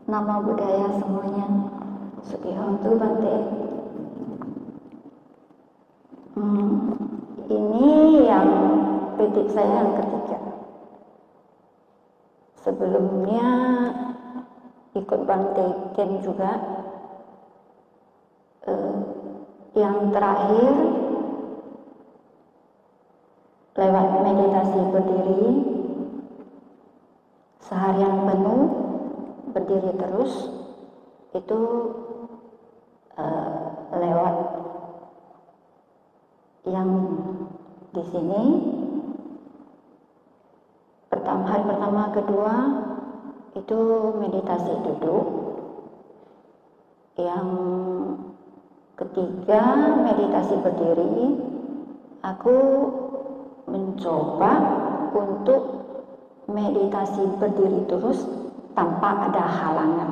Nama budaya semuanya. Sugihontu Bante. Ini yang petik saya yang ketiga. Sebelumnya ikut Bante Ken juga. Yang terakhir lewat meditasi berdiri seharian penuh, berdiri terus, itu lewat yang di sini hari pertama kedua itu meditasi duduk, yang ketiga meditasi berdiri. Aku mencoba untuk meditasi berdiri terus tanpa ada halangan.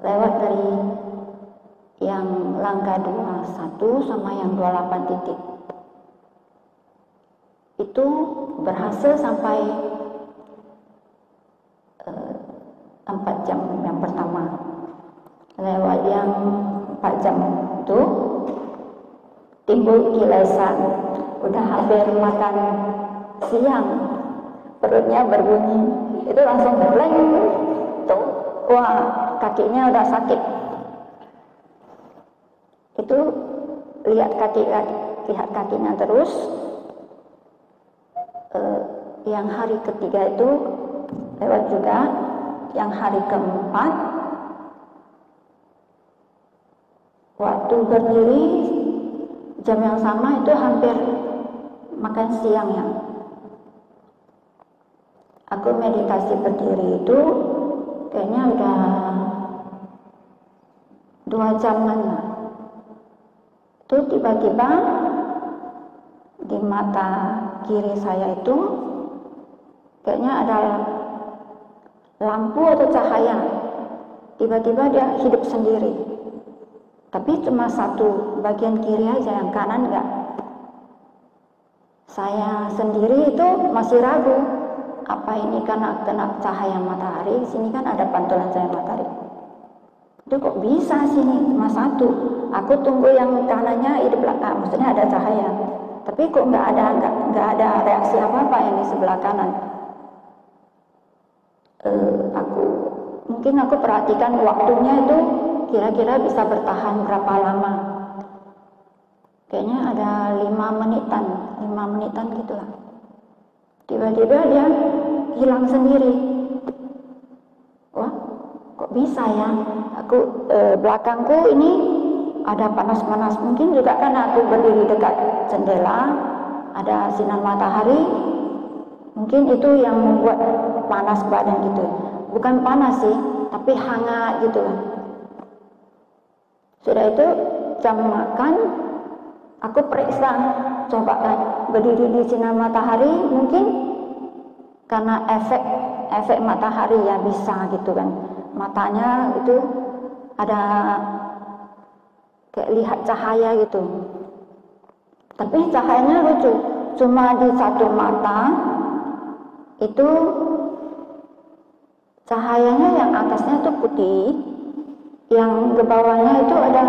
Lewat dari yang langkah 21 sama yang 28 titik. Itu berhasil sampai 4 jam yang pertama. Lewat yang 4 jam itu timbul kilesan, udah hampir makan siang, perutnya berbunyi, itu langsung blank tuh, wah kakinya udah sakit. Itu lihat kakinya terus. Yang hari ketiga itu lewat juga. Yang hari keempat waktu berdiri jam yang sama itu hampir makan siang ya. Aku meditasi berdiri itu kayaknya udah 2 jaman lah. Itu tiba-tiba di mata kiri saya itu kayaknya ada lampu atau cahaya. Tiba-tiba dia hidup sendiri. Tapi cuma satu bagian kiri aja, yang kanan enggak. Saya sendiri itu masih ragu, apa ini karena kena cahaya matahari? Sini kan ada pantulan cahaya matahari. Itu kok bisa sini cuma satu? Aku tunggu yang kanannya hidup, maksudnya ada cahaya. Tapi kok nggak ada reaksi apa-apa yang di sebelah kanan. Mungkin aku perhatikan waktunya itu kira-kira bisa bertahan berapa lama. Kayaknya ada 5 menitan gitulah. Tiba-tiba dia hilang sendiri. Wah, kok bisa ya? Aku belakangku ini ada panas-panas. Mungkin juga karena aku berdiri dekat jendela, ada sinar matahari. Mungkin itu yang membuat panas badan gitu. Bukan panas sih, tapi hangat gitu lah. Sudah itu jam makan, aku periksa, coba kan berdiri di sinar matahari, mungkin karena efek matahari ya bisa gitu kan. Matanya itu ada kayak lihat cahaya gitu. Tapi cahayanya lucu, cuma di satu mata itu cahayanya yang atasnya itu putih, yang ke bawahnya itu ada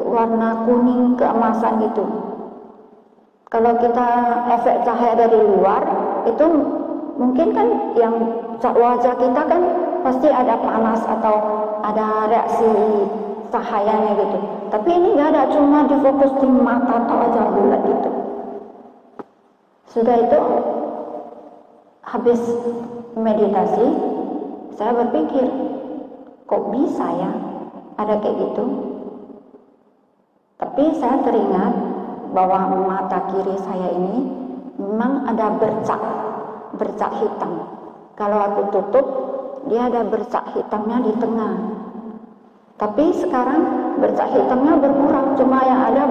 warna kuning keemasan gitu. Kalau kita efek cahaya dari luar itu mungkin kan yang wajah kita kan pasti ada panas atau ada reaksi cahayanya gitu. Tapi ini nggak ada, cuma difokus di mata atau aja bulat gitu. Sudah itu habis meditasi, saya berpikir, kok bisa ya ada kayak gitu? Tapi saya teringat bahwa mata kiri saya ini memang ada bercak hitam. Kalau aku tutup, dia ada bercak hitamnya di tengah. Tapi sekarang bercak hitamnya berkurang, cuma yang ada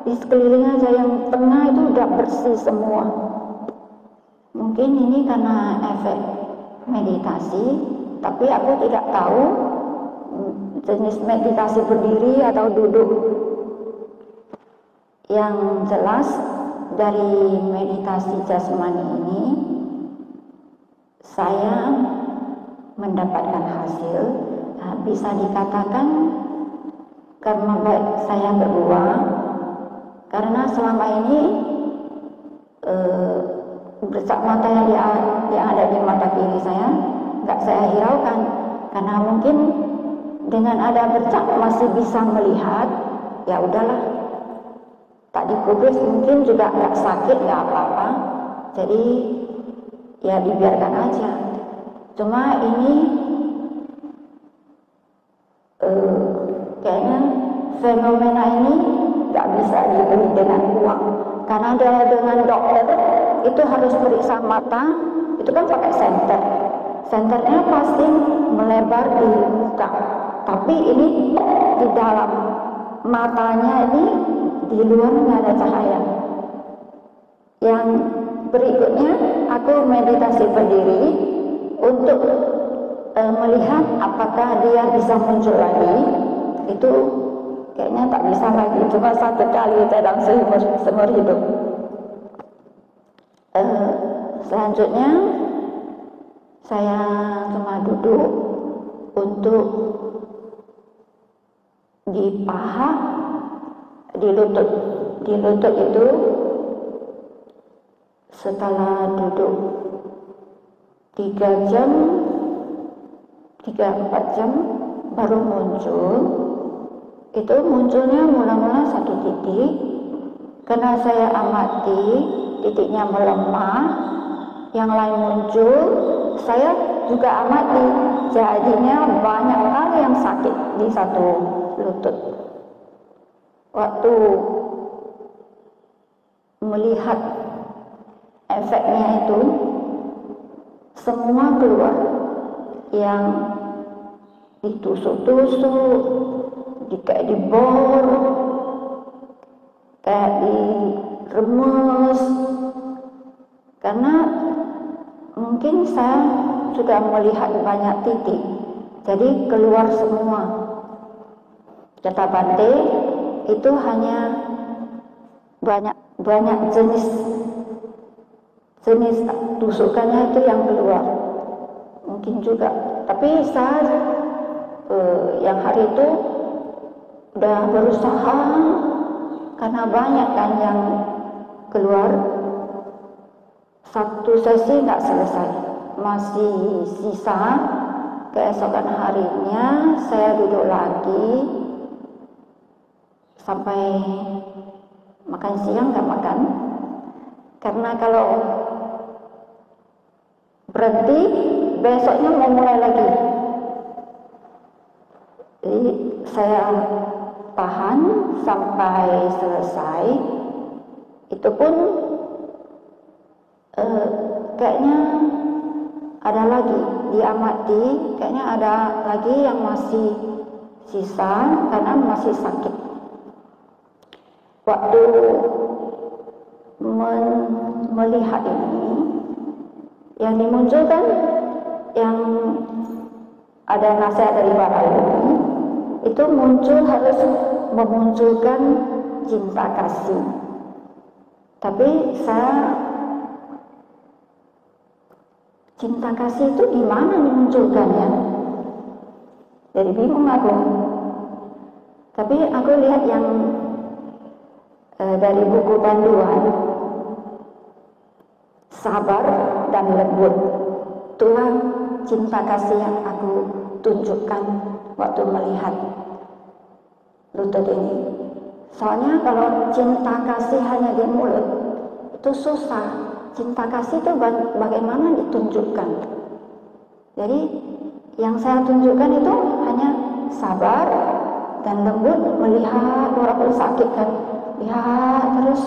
di sekeliling aja, yang tengah itu udah bersih semua. Mungkin ini karena efek meditasi, tapi aku tidak tahu jenis meditasi berdiri atau duduk. Yang jelas dari meditasi jasmani ini saya mendapatkan hasil, bisa dikatakan karena baik saya berdua, karena selama ini bercak mata yang ada di mata kiri saya nggak saya hiraukan, karena mungkin dengan ada bercak masih bisa melihat, ya udahlah, tak dikubris, mungkin juga nggak sakit, nggak apa-apa, jadi ya dibiarkan aja. Cuma ini kayaknya fenomena ini nggak bisa dibeli dengan uang, karena dengan dokter itu harus periksa mata, itu kan pakai senter, senternya pasti melebar di muka, tapi ini di dalam matanya ini, di luar nggak ada cahaya. Yang berikutnya aku meditasi berdiri untuk melihat apakah dia bisa muncul lagi. Itu kayaknya tak bisa lagi, cuma satu kali dalam seumur hidup. Selanjutnya saya cuma duduk untuk di paha, di lutut. Di lutut itu setelah duduk 3 jam, 3-4 jam baru muncul. Itu munculnya mula-mula satu titik, karena saya amati titiknya melemah, yang lain muncul, saya juga amati, jadinya banyak kali yang sakit di satu lutut. Waktu melihat efeknya itu, semua keluar, yang ditusuk-tusuk, kayak dibor, kayak diremes, karena mungkin saya sudah melihat banyak titik, jadi keluar semua. Kata Bante, itu hanya banyak jenis tusukannya itu yang keluar, mungkin juga. Tapi saya yang hari itu udah berusaha, karena banyak kan yang keluar. Satu sesi nggak selesai, masih sisa. Keesokan harinya saya duduk lagi sampai makan siang nggak makan, karena kalau berhenti besoknya mau mulai lagi. Jadi saya tahan sampai selesai. Itu pun kayaknya ada lagi, diamati kayaknya ada lagi yang masih sisa karena masih sakit. Waktu melihat ini, yang dimunculkan, yang ada nasihat dari para ilmu, itu muncul harus memunculkan cinta kasih. Tapi saya, cinta kasih itu di mana dimunculkannya? Jadi bingung aku. Tapi aku lihat yang dari buku panduan, sabar dan lembut, itulah cinta kasih yang aku tunjukkan waktu melihat lutut ini. Soalnya kalau cinta kasih hanya di mulut itu susah. Cinta kasih itu bagaimana ditunjukkan. Jadi yang saya tunjukkan itu hanya sabar dan lembut, melihat walaupun sakit kan, lihat terus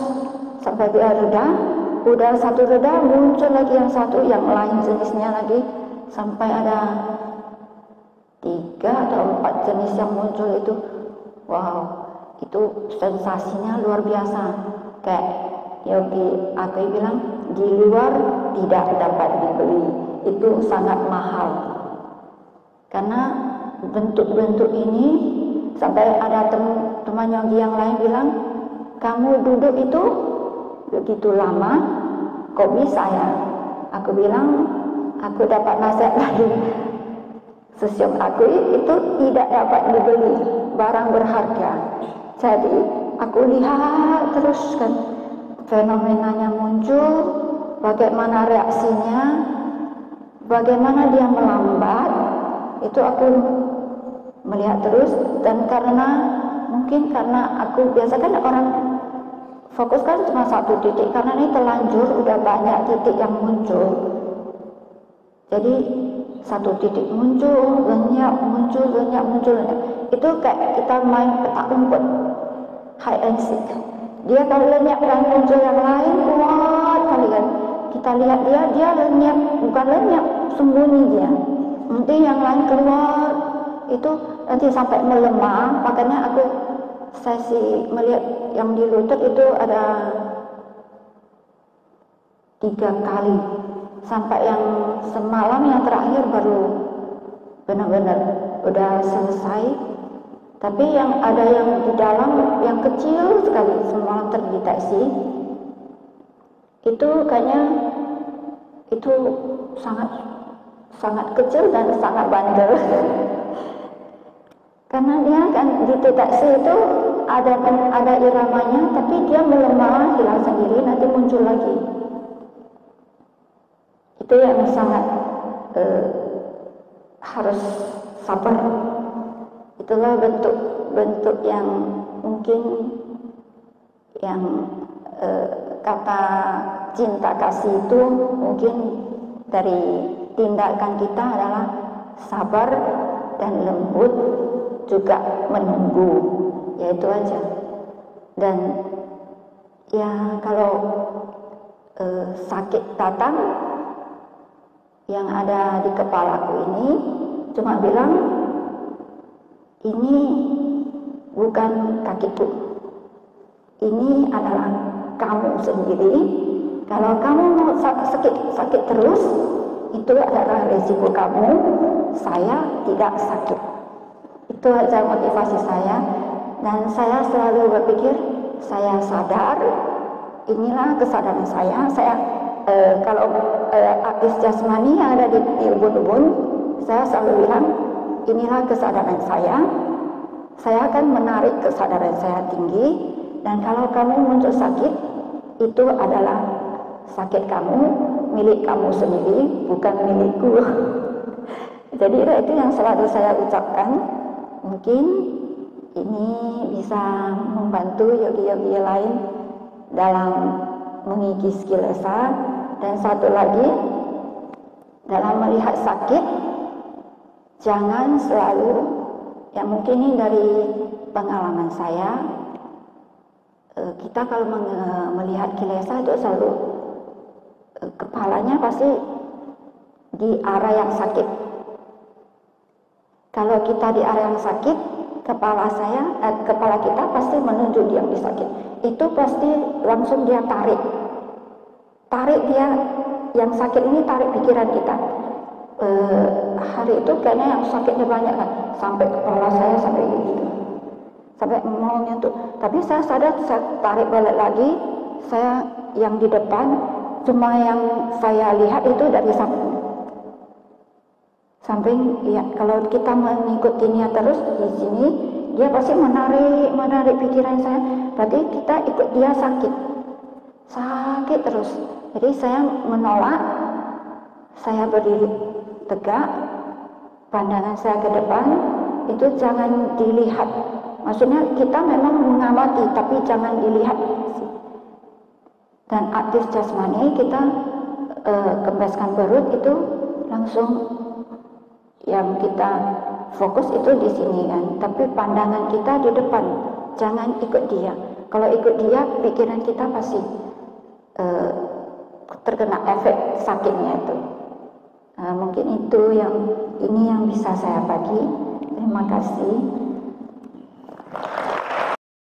sampai dia reda. Udah satu reda, muncul lagi yang satu, yang lain jenisnya lagi, sampai ada 3 atau 4 jenis yang muncul itu. Wow, itu sensasinya luar biasa. Kayak Yogi aku bilang, di luar tidak dapat dibeli, itu sangat mahal. Karena bentuk-bentuk ini, sampai ada teman Yogi yang lain bilang, kamu duduk itu begitu lama, kok bisa ya? Aku bilang, aku dapat nasihat dari sesium aku, itu tidak dapat dibeli, barang berharga. Jadi aku lihat terus kan fenomenanya muncul, bagaimana reaksinya, bagaimana dia melambat, itu aku melihat terus. Dan mungkin karena aku biasa kan orang fokus kan cuma satu titik, karena ini terlanjur udah banyak titik yang muncul. Jadi satu titik muncul, lenyap, muncul, lenyap, muncul, lenyap. Itu kayak kita main petak umpet, hide and seek. Dia kalau lenyap dan muncul yang lain kuat kali kan. Kita lihat dia lenyap, bukan lenyap, sembunyi dia. Nanti yang lain keluar, itu nanti sampai melemah. Makanya aku sesi melihat yang di lutut itu ada 3 kali, sampai yang semalam yang terakhir baru benar-benar udah selesai. Tapi yang ada yang di dalam yang kecil sekali semalam terdeteksi, itu kayaknya itu sangat kecil dan sangat bandel. Karena dia kan dideteksi itu ada iramanya, tapi dia melemah, hilang sendiri, nanti muncul lagi. Itu yang sangat harus sabar. Itulah bentuk yang mungkin yang kata cinta kasih itu mungkin dari tindakan kita adalah sabar dan lembut, juga menunggu, ya itu aja. Dan ya kalau sakit datang yang ada di kepalaku ini cuma bilang, ini bukan kakiku, ini adalah kamu sendiri. Kalau kamu mau sakit terus, itu adalah resiko kamu, saya tidak sakit. Itu aja motivasi saya. Dan saya selalu berpikir, saya sadar, inilah kesadaran saya. Kalau artis jasmani yang ada di ubun-ubun, saya selalu bilang, inilah kesadaran saya akan menarik kesadaran saya tinggi. Dan kalau kamu muncul sakit, itu adalah sakit kamu, milik kamu sendiri, bukan milikku. Jadi itu yang selalu saya ucapkan. Mungkin ini bisa membantu yogi-yogi lain dalam mengikis kilesa. Dan satu lagi, dalam melihat sakit, jangan selalu, ya mungkin ini dari pengalaman saya, kita kalau melihat kilesa itu selalu kepalanya pasti di arah yang sakit. Kalau kita di area yang sakit, kepala kita pasti menuju yang disakit. Itu pasti langsung dia tarik dia yang sakit ini, tarik pikiran kita. Hari itu kayaknya yang sakitnya banyak kan, sampai kepala saya sampai gitu, sampai mau nyentuh. Tapi saya sadar, saya tarik balik lagi. Saya yang di depan, cuma yang saya lihat itu dari samping lihat. Kalau kita mengikutinya terus di sini, dia pasti menarik pikiran saya. Berarti kita ikut dia sakit terus. Jadi saya menolak, saya berdiri tegak, pandangan saya ke depan, itu jangan dilihat. Maksudnya kita memang mengamati, tapi jangan dilihat. Dan aktif jasmani kita kempeskan perut itu langsung, yang kita fokus itu di sini kan, tapi pandangan kita di depan, jangan ikut dia. Kalau ikut dia, pikiran kita pasti terkena efek sakitnya itu. Mungkin itu yang bisa saya bagi. Terima kasih.